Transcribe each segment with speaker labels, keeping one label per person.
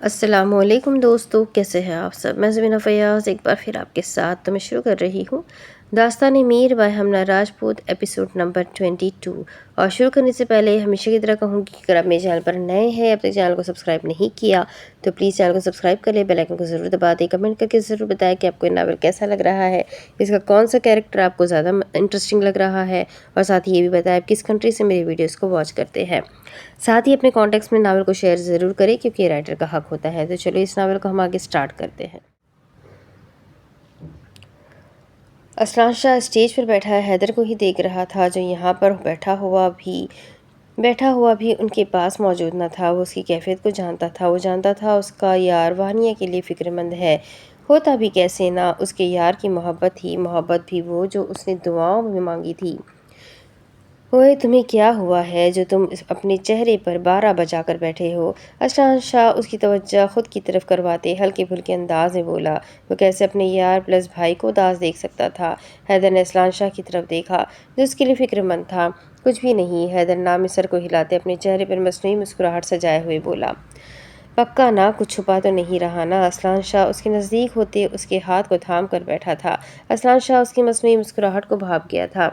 Speaker 1: السلام علیکم دوستو، کیسے ہیں آپ سب؟ میں زمینہ فیاض ایک بار پھر آپ کے ساتھ تو میں شروع کر رہی ہوں داستان میر by Humna Rajput episode number 22۔ اور شروع کرنے سے پہلے ہمیشہ کی طرح کہوں گی کہ اگر آپ میرے چینل پر نئے ہیں، اپنے چینل کو سبسکرائب نہیں کیا تو پلیز چینل کو سبسکرائب کر لیں، بیل آئیکن کو ضرور دبا دیں، کمنٹ کر کے ضرور بتائیں کہ آپ کو یہ ناول کیسا لگ رہا ہے، اس کا کون سا کیریکٹر آپ کو زیادہ انٹرسٹنگ لگ رہا ہے، اور ساتھ ہی یہ بھی بتائیں آپ کس کنٹری سے میری ویڈیوز کو واچ کرتے ہیں۔ ساتھ ہی اپنے کانٹیکٹس میں ناول کو شیئر ضرور کریں کیونکہ یہ رائٹر کا حق ہوتا ہے۔ تو چلو اس ناول کو ہم آگے سٹارٹ کرتے ہیں۔ اسلان شاہ اسٹیج پر بیٹھا حیدر کو ہی دیکھ رہا تھا جو یہاں پر بیٹھا ہوا بھی ان کے پاس موجود نہ تھا۔ وہ اس کی کیفیت کو جانتا تھا، وہ جانتا تھا اس کا یار وانیہ کے لیے فکر مند ہے، ہوتا بھی کیسے نہ، اس کے یار کی محبت بھی وہ جو اس نے دعاؤں میں مانگی تھی۔ اوئے تمہیں کیا ہوا ہے جو تم اپنے چہرے پر 12 بجا کر بیٹھے ہو؟ اسلان شاہ اس کی توجہ خود کی طرف کرواتے ہلکے پھلکے انداز میں بولا۔ وہ کیسے اپنے یار پلس بھائی کو اداس دیکھ سکتا تھا؟ حیدر نے اسلان شاہ کی طرف دیکھا جو اس کے لیے فکر مند تھا۔ کچھ بھی نہیں، حیدر نامی سر کو ہلاتے اپنے چہرے پر مصنوعی مسکراہٹ سجائے ہوئے بولا۔ پکا نا، کچھ چھپا تو نہیں رہا نا؟ اسلان شاہ اس کے نزدیک ہوتے اس کے ہاتھ کو تھام کر بیٹھا تھا۔ اسلان شاہ اس کی مصنوعی مسکراہٹ کو بھانپ گیا تھا۔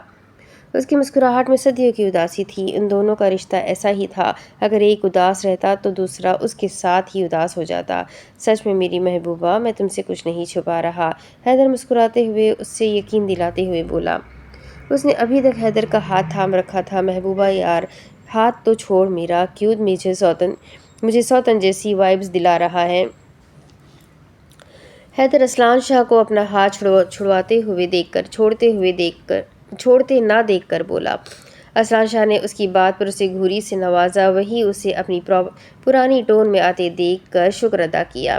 Speaker 1: اس کی مسکراہٹ میں صدیوں کی اداسی تھی۔ ان دونوں کا رشتہ ایسا ہی تھا، اگر ایک اداس رہتا تو دوسرا اس کے ساتھ ہی اداس ہو جاتا۔ سچ میں میری محبوبہ، میں تم سے کچھ نہیں چھپا رہا، حیدر مسکراتے ہوئے اس سے یقین دلاتے ہوئے بولا۔ اس نے ابھی تک حیدر کا ہاتھ تھام رکھا تھا۔ محبوبہ یار، ہاتھ تو چھوڑ میرا، کیوں مجھے سوتن جیسی وائبز دلا رہا ہے؟ حیدر اسلان شاہ کو اپنا ہاتھ چھوڑتے نہ دیکھ کر بولا۔ اسلان شاہ نے اس کی بات پر اسے گھوری سے نوازا، وہی اسے اپنی پرانی ٹون میں آتے دیکھ کر شکر ادا کیا۔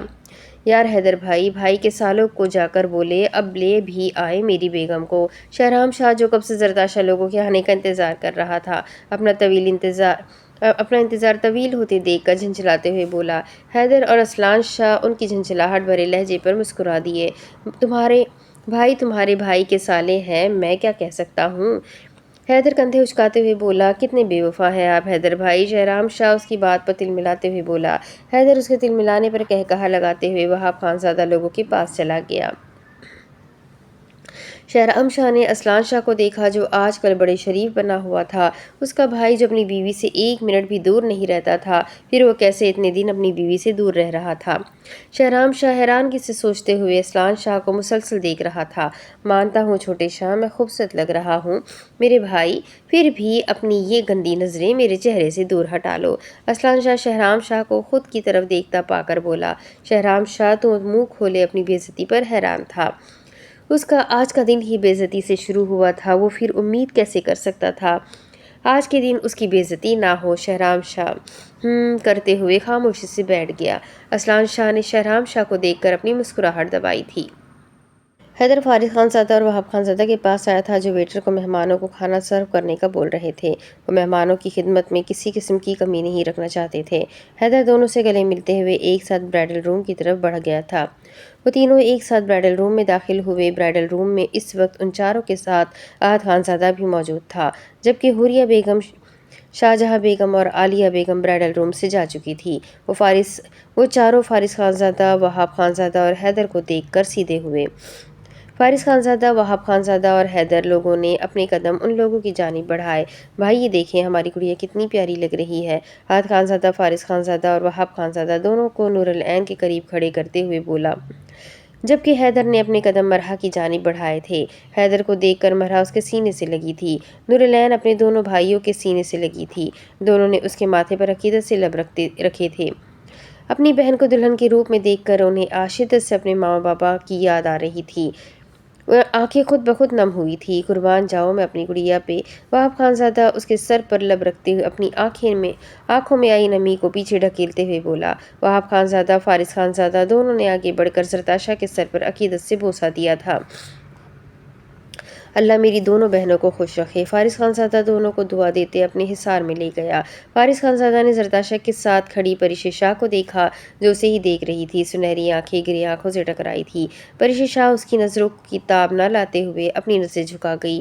Speaker 1: یار حیدر بھائی کے سالوں کو جا کر بولے، اب لے بھی آئے میری بیگم کو۔ شہرام شاہ جو کب سے زرتاشا لوگوں کے آنے کا انتظار کر رہا تھا، اپنا انتظار طویل ہوتے دیکھ کر جھنجھلاتے ہوئے بولا۔ حیدر اور اسلان شاہ ان کی جھنجھلاہٹ بھرے لہجے پر مسکرا دیے۔ تمہارے بھائی کے سالے ہیں، میں کیا کہہ سکتا ہوں؟ حیدر کندھے اچکاتے ہوئے بولا۔ کتنے بے وفا ہیں آپ حیدر بھائی؟ شہرام شاہ اس کی بات پر تل ملاتے ہوئے بولا۔ حیدر اس کے تل ملانے پر قہقہہ لگاتے ہوئے وہاب خان زادہ لوگوں کے پاس چلا گیا۔ شہرام شاہ نے اسلان شاہ کو دیکھا جو آج کل بڑے شریف بنا ہوا تھا۔ اس کا بھائی جو اپنی بیوی سے ایک منٹ بھی دور نہیں رہتا تھا، پھر وہ کیسے اتنے دن اپنی بیوی سے دور رہ رہا تھا؟ شہرام شاہ حیرانگی سے سوچتے ہوئے اسلان شاہ کو مسلسل دیکھ رہا تھا۔ مانتا ہوں چھوٹے شاہ، میں خوبصورت لگ رہا ہوں میرے بھائی، پھر بھی اپنی یہ گندی نظریں میرے چہرے سے دور ہٹا لو۔ اسلان شاہ شہرام شاہ کو خود کی طرف دیکھتا پا کر بولا۔ شہرام شاہ تو منہ کھولے اپنی بے عزتی پر حیران تھا۔ اس کا آج کا دن ہی بے عزتی سے شروع ہوا تھا، وہ پھر امید کیسے کر سکتا تھا آج کے دن اس کی بے عزتی نہ ہو؟ شہرام شاہ کرتے ہوئے خاموشی سے بیٹھ گیا۔ اسلان شاہ نے شہرام شاہ کو دیکھ کر اپنی مسکراہٹ دبائی تھی۔ حیدر فارغ خان زادہ اور وہاب خان زادہ کے پاس آیا تھا جو ویٹر کو مہمانوں کو کھانا سرو کرنے کا بول رہے تھے۔ وہ مہمانوں کی خدمت میں کسی قسم کی کمی نہیں رکھنا چاہتے تھے۔ حیدر دونوں سے گلے ملتے ہوئے ایک ساتھ برائڈل روم کی طرف بڑھ گیا تھا۔ وہ تینوں ایک ساتھ برائڈل روم میں داخل ہوئے۔ برائڈل روم میں اس وقت ان چاروں کے ساتھ احد خان زادہ بھی موجود تھا، جبکہ حوریہ بیگم، شاہجہاں بیگم اور عالیہ بیگم برائڈل روم سے جا چکی تھی۔ وہ چاروں فارغ خان زادہ، وہاب خان زادہ اور حیدر کو دیکھ کر سیدھے ہوئے۔ فارغ خان زادہ، وہاب خان زادہ اور حیدر لوگوں نے اپنے قدم ان لوگوں کی جانب بڑھائے۔ بھائی یہ دیکھیں، ہماری گڑیا کتنی پیاری لگ رہی ہے۔ احد خان زادہ فارغ خان زادہ اور وہاب خان زادہ دونوں کو نور العین کے قریب کھڑے کرتے ہوئے بولا، جبکہ حیدر نے اپنے قدم مرحا کی جانب بڑھائے تھے۔ حیدر کو دیکھ کر مرحا اس کے سینے سے لگی تھی، نور العین اپنے دونوں بھائیوں کے سینے سے لگی تھی۔ دونوں نے اس کے ماتھے پر عقیدت سے لب رکھے تھے۔ اپنی بہن کو دلہن کے روپ میں دیکھ کر انہیں شدت سے اپنے ماں بابا کی یاد آ رہی تھی۔ آنکھیں خود بخود نم ہوئی تھی۔ قربان جاؤں میں اپنی گڑیا پہ۔ وہاب خان زادہ اس کے سر پر لب رکھتے ہوئے اپنی آنکھوں میں آئی نمی کو پیچھے ڈھکیلتے ہوئے بولا۔ وہاب خان زادہ، فارغ خان زادہ دونوں نے آگے بڑھ کر زرتاشا کے سر پر عقیدت سے بوسہ دیا تھا۔ اللہ میری دونوں بہنوں کو خوش رکھے۔ فارغ خان زادہ دونوں کو دعا دیتے اپنے حصار میں لے گیا۔ فارغ خان زادہ نے زرتاشا کے ساتھ کھڑی پریش شاہ کو دیکھا جو اسے ہی دیکھ رہی تھی۔ سنہری آنکھیں گرے آنکھوں سے ٹکرائی تھی۔ پریش شاہ اس کی نظروں کی تاب نہ لاتے ہوئے اپنی نظریں جھکا گئی۔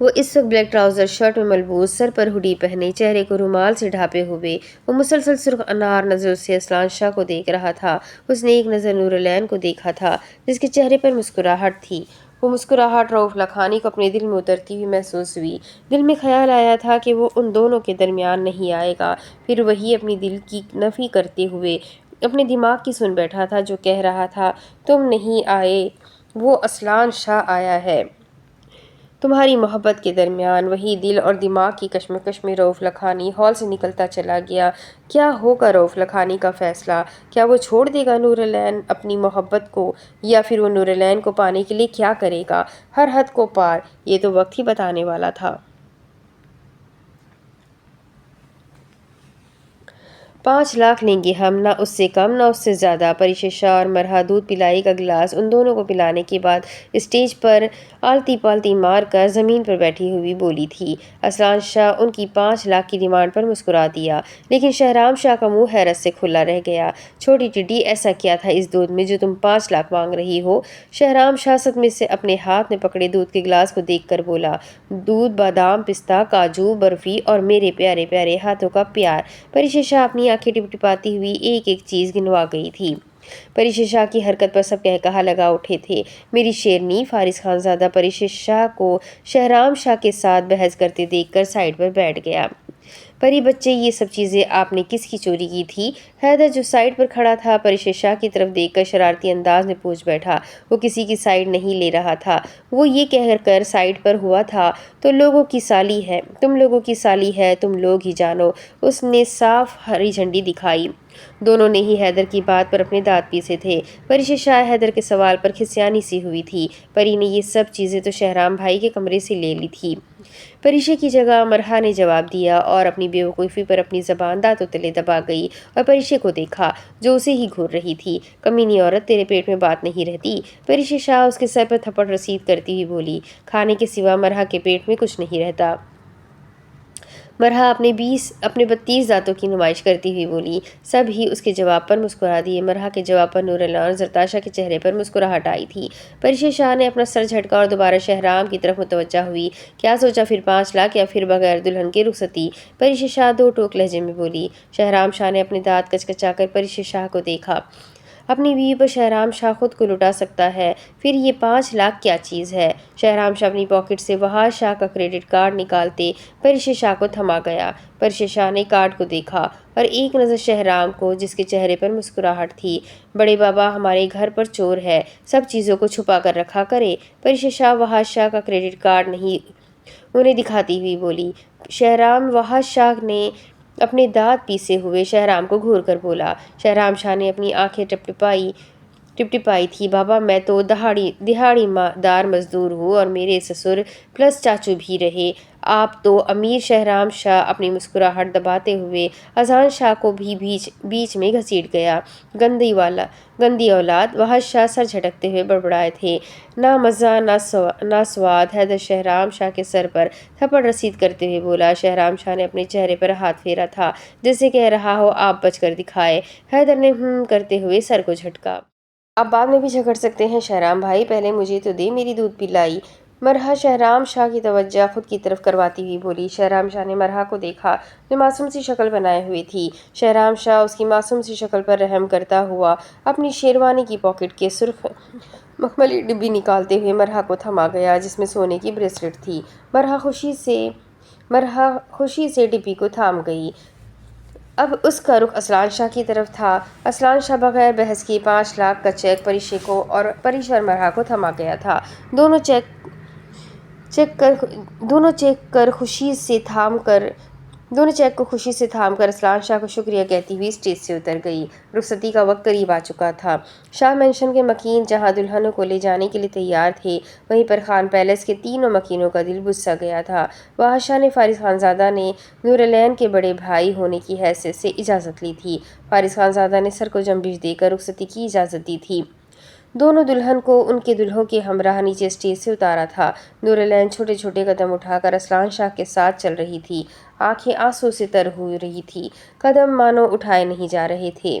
Speaker 1: وہ اس وقت بلیک ٹراؤزر شرٹ میں ملبوس، سر پر ہوڈی پہنے، چہرے کو رومال سے ڈھانپے ہوئے، وہ مسلسل سرخ انار نظروں سے اسلان شاہ کو دیکھ رہا تھا۔ اس نے ایک نظر نور العین کو دیکھا تھا، جس کے چہرے پر مسکراہٹ تھی۔ وہ مسکراہٹ رؤف لکھانی کو اپنے دل میں اترتی ہوئی محسوس ہوئی۔ دل میں خیال آیا تھا کہ وہ ان دونوں کے درمیان نہیں آئے گا۔ پھر وہی اپنی دل کی نفی کرتے ہوئے اپنے دماغ کی سن بیٹھا تھا، جو کہہ رہا تھا تم نہیں آئے، وہ اسلان شاہ آیا ہے۔ تمہاری محبت کے درمیان وہی دل اور دماغ کی کشمکش میں رؤف لکھانی ہال سے نکلتا چلا گیا۔ کیا ہوگا رؤف لکھانی کا فیصلہ؟ کیا وہ چھوڑ دے گا نور العین اپنی محبت کو، یا پھر وہ نور العین کو پانے کے لیے کیا کرے گا؟ ہر حد کو پار، یہ تو وقت ہی بتانے والا تھا۔ 5 لاکھ لیں گے ہم، نہ اس سے کم نہ اس سے زیادہ۔ پریششا اور مرحا دودھ پلائی کا گلاس ان دونوں کو پلانے کے بعد اسٹیج پر آلتی پالتی مار کر زمین پر بیٹھی ہوئی بولی تھی۔ اسلان شاہ ان کی 5 لاکھ کی ڈیمانڈ پر مسکرا دیا، لیکن شہرام شاہ کا منہ حیرت سے کھلا رہ گیا۔ چھوٹی ٹڈی، ایسا کیا تھا اس دودھ میں جو تم 5 لاکھ مانگ رہی ہو؟ شہرام شاہ صدمے سے اپنے ہاتھ میں پکڑے دودھ کے گلاس کو دیکھ کر بولا۔ دودھ، بادام، پستہ، کاجو، برفی اور میرے پیارے پیارے ہاتھوں کا پیار۔ پریششا اپنی آنکھیں ٹپٹپاتی ہوئی ایک ایک چیز گنوا گئی تھی۔ پریششا کی حرکت پر سب کہا لگا اٹھے تھے۔ میری شیرنی! فارس خان زادہ پریششا کو شہرام شاہ کے ساتھ بحث کرتے دیکھ کر سائڈ پر بیٹھ گیا۔ پری بچے، یہ سب چیزیں آپ نے کس کی چوری کی تھی؟ حیدر جو سائڈ پر کھڑا تھا پریششا کی طرف دیکھ کر شرارتی انداز میں پوچھ بیٹھا۔ وہ کسی کی سائڈ نہیں لے رہا تھا، وہ یہ کہہ کر سائڈ پر ہوا تھا تو لوگوں کی سالی ہے، تم لوگوں کی سالی ہے، تم لوگ ہی جانو۔ اس نے صاف ہری جھنڈی دکھائی۔ دونوں نے ہی حیدر کی بات پر اپنے دانت پیسے تھے۔ پریششا حیدر کے سوال پر کھسیانی سی ہوئی تھی۔ پری نے یہ سب چیزیں تو شہرام بھائی کے کمرے سے لے لی تھی۔ پریشے کی جگہ مرحا نے جواب دیا اور اپنی بے وقوفی پر اپنی زبان دانتوں تلے دبا گئی اور پریشے کو دیکھا جو اسے ہی گھور رہی تھی۔ کمینی عورت، تیرے پیٹ میں بات نہیں رہتی؟ پریششا اس کے سر پر تھپڑ رسید کرتی ہوئی بولی۔ کھانے کے سوا مرحا کے پیٹ میں کچھ نہیں رہتا۔ مرحا اپنے 32 دانتوں کی نمائش کرتی ہوئی بولی۔ سب ہی اس کے جواب پر مسکرا دیے۔ مرحا کے جواب پر نور العین اور زرتاشا کے چہرے پر مسکراہٹ آئی تھی۔ پریششا نے اپنا سر جھٹکا اور دوبارہ شہرام کی طرف متوجہ ہوئی۔ کیا سوچا پھر 5 لاکھ یا پھر بغیر دلہن کے رخصتی؟ پریششا دو ٹوک لہجے میں بولی۔ شہرام شاہ نے اپنے دانت کچکچا کر پریششا کو دیکھا۔ اپنی بیوی پر شہرام شاہ خود کو لٹا سکتا ہے، پھر یہ 5 لاکھ کیا چیز ہے؟ شہرام شاہ اپنی پاکٹ سے وحاش شاہ کا کریڈٹ کارڈ نکالتے پریششا کو تھما گیا۔ پریششا نے کارڈ کو دیکھا اور ایک نظر شہرام کو، جس کے چہرے پر مسکراہٹ تھی۔ بڑے بابا ہمارے گھر پر چور ہے، سب چیزوں کو چھپا کر رکھا کرے۔ پریششا وحاش شاہ کا کریڈٹ کارڈ نہیں انہیں دکھاتی ہوئی بولی۔ شہرام وحاش شاہ نے اپنے دانت پیسے ہوئے شہرام کو گھور کر بولا۔ شہرام شاہ نے اپنی آنکھیں ٹپٹپائی تھی۔ بابا میں تو دہاڑی دار مزدور ہوں اور میرے سسر پلس چاچو بھی رہے، آپ تو امیر۔ شہرام شاہ اپنی مسکراہٹ دباتے ہوئے اذان شاہ کو بھی بیچ میں گھسیٹ گیا۔ گندی اولاد! وحش شاہ سر جھٹکتے ہوئے بڑبڑائے تھے۔ نہ مزہ نہ سواد۔ حیدر شہرام شاہ کے سر پر تھپڑ رسید کرتے ہوئے بولا۔ شہرام شاہ نے اپنے چہرے پر ہاتھ پھیرا تھا جیسے کہہ رہا ہو آپ بچ کر دکھائے۔ حیدر نے کرتے ہوئے سر کو جھٹکا۔ آپ بعد میں بھی جھگڑ سکتے ہیں شہرام بھائی، پہلے مجھے تو دے میری دودھ پلائی۔ مرحا شہرام شاہ کی توجہ خود کی طرف کرواتی ہوئی بولی۔ شہرام شاہ نے مرحا کو دیکھا جو معصوم سی شکل بنائے ہوئی تھی۔ شہرام شاہ اس کی معصوم سی شکل پر رحم کرتا ہوا اپنی شیروانی کی پاکٹ کے سرخ مخملی ڈبی نکالتے ہوئے مرحا کو تھما گیا جس میں سونے کی بریسلٹ تھی۔ مرحا خوشی سے ڈبی کو تھام گئی۔ اب اس کا رخ اسلان شاہ کی طرف تھا۔ اسلان شاہ بغیر بحث کیے 5 لاکھ کا چیک پریشے کو اور پریشور مرحا کو تھما گیا تھا۔ دونوں چیک کو خوشی سے تھام کر اسلان شاہ کو شکریہ کہتی ہوئی اسٹیج سے اتر گئی۔ رخصتی کا وقت قریب آ چکا تھا۔ شاہ مینشن کے مکین جہاں دلہنوں کو لے جانے کے لیے تیار تھے، وہیں پر خان پیلس کے تینوں مکینوں کا دل بجھ سا گیا تھا۔ وحش شاہ نے فارس خان زادہ نے نور العین کے بڑے بھائی ہونے کی حیثیت سے اجازت لی تھی۔ فارس خان زادہ نے سر کو جنبش دے کر رخصتی کی اجازت دی تھی۔ دونوں دلہن کو ان کے دلہوں کے ہمراہ نیچے اسٹیج سے اتارا تھا۔ نور العین چھوٹے چھوٹے قدم اٹھا کر اسلان شاہ کے ساتھ چل رہی تھی۔ آنکھیں آنسو سے تر ہو رہی تھی، قدم مانو اٹھائے نہیں جا رہے تھے۔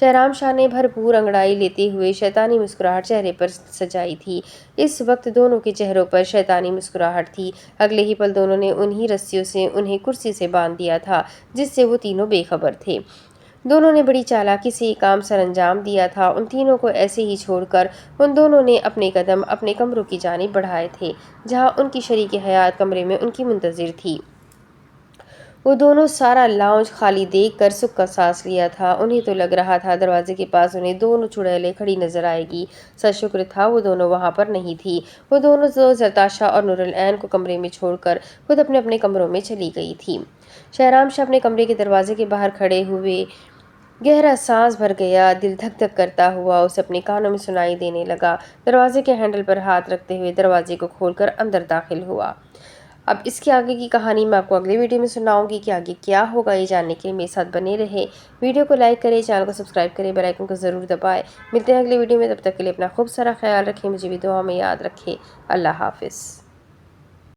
Speaker 1: شہرام شاہ نے بھرپور انگڑائی لیتے ہوئے شیطانی مسکراہٹ چہرے پر سجائی تھی۔ اس وقت دونوں کے چہروں پر شیطانی مسکراہٹ تھی۔ اگلے ہی پل دونوں نے انہی رسیوں سے انہیں کرسی سے باندھ دیا تھا جس سے وہ تینوں بے خبر تھے۔ دونوں نے بڑی چالاکی سے یہ کام سر انجام دیا تھا۔ ان تینوں کو ایسے ہی چھوڑ کر ان دونوں نے اپنے قدم اپنے کمروں کی جانب بڑھائے تھے جہاں ان کی شریک حیات کمرے میں ان کی منتظر تھی۔ وہ دونوں سارا لاؤنج خالی دیکھ کر سکھ کا سانس لیا تھا۔ انہیں تو لگ رہا تھا دروازے کے پاس انہیں دونوں چڑیلیں کھڑی نظر آئے گی۔ سر شکر تھا وہ دونوں وہاں پر نہیں تھی۔ وہ دونوں زرتاشا اور نور العین کو کمرے میں چھوڑ کر خود اپنے اپنے کمروں میں چلی گئی تھی۔ شہرام شاہ اپنے کمرے کے دروازے کے باہر کھڑے ہوئے گہرا سانس بھر گیا۔ دل دھک دھک کرتا ہوا اسے اپنے کانوں میں سنائی دینے لگا۔ دروازے کے ہینڈل پر ہاتھ رکھتے ہوئے دروازے کو کھول کر اندر داخل ہوا۔ اب اس کے آگے کی کہانی میں آپ کو اگلی ویڈیو میں سناؤں گی کہ آگے کیا ہوگا۔ یہ جاننے کے لیے میرے ساتھ بنے رہے۔ ویڈیو کو لائک کریں، چینل کو سبسکرائب کریں، بیل آئیکن کو ضرور دبائیں۔ ملتے ہیں اگلی ویڈیو میں، تب تک کے لیے اپنا خوب سارا خیال رکھیں، مجھے بھی دعا میں یاد رکھیں۔ اللہ حافظ۔